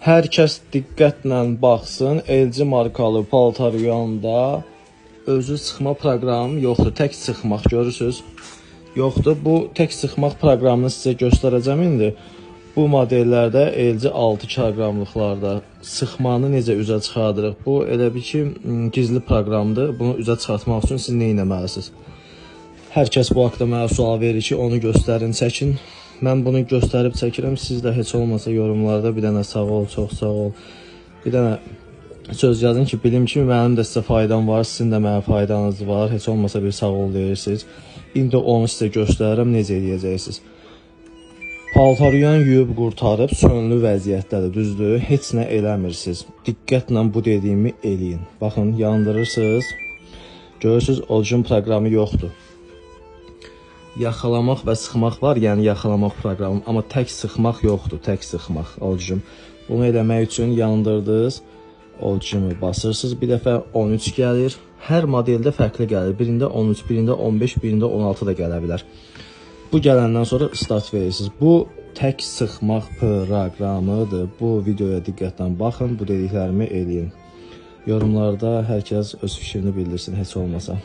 Hər kəs diqqətlə baxsın, LG markalı paltaryanda özü sıxma proqramı yoxdur, tək sıxmaq görürsünüz. Yoxdur, bu tək sıxmaq proqramını sizə göstərəcəm indi. Bu modellərdə LG 6 kiloqramlıqlarda sıxmanı necə üzə çıxardırıq? Bu elə bir ki, gizli proqramdır. Bunu üzə çıxartmaq üçün siz nə etməlisiniz? Hər kəs bu haqqda mənə sual verir ki, onu göstərin, çəkin. Mən bunu göstərib çəkirəm. Siz də heç olmasa yorumlarda bir dənə sağ ol, çox sağ ol. Bir dənə söz yazın ki, bilim ki, mənim də sizə faydam var, sizin də mənə faydanız var. Heç olmasa bir sağ ol deyirsiniz. İndi onu sizə göstərirəm, necə edəcəksiniz. Paltaryan yuyub qurtarıb sönlü vəziyyətdədir, düzdür? Heç nə eləmirsiniz. Diqqətlə bu dediyimi eləyin. Baxın, yandırırsınız. Görürsünüz, orijin proqramı yoxdur. Yaxalamaq və sıxmaq var, yəni yaxalamaq proqramı, amma tək sıxmaq yoxdur, tək sıxmaq, orijin. Bunu eləmək üçün yandırdınız, orijini basırsınız, bir dəfə 13 gəlir. Hər modeldə fərqli gəlir, birində 13, birində 15, birində 16 da gələ bilər. Bu gələndən sonra start verirsiniz. Bu tək sıxmaq proqramıdır. Bu videoya diqqətlə baxın, bu dediklərimi eləyin. Yorumlarda hər kəs öz fikrini bildirsin, heç olmasa.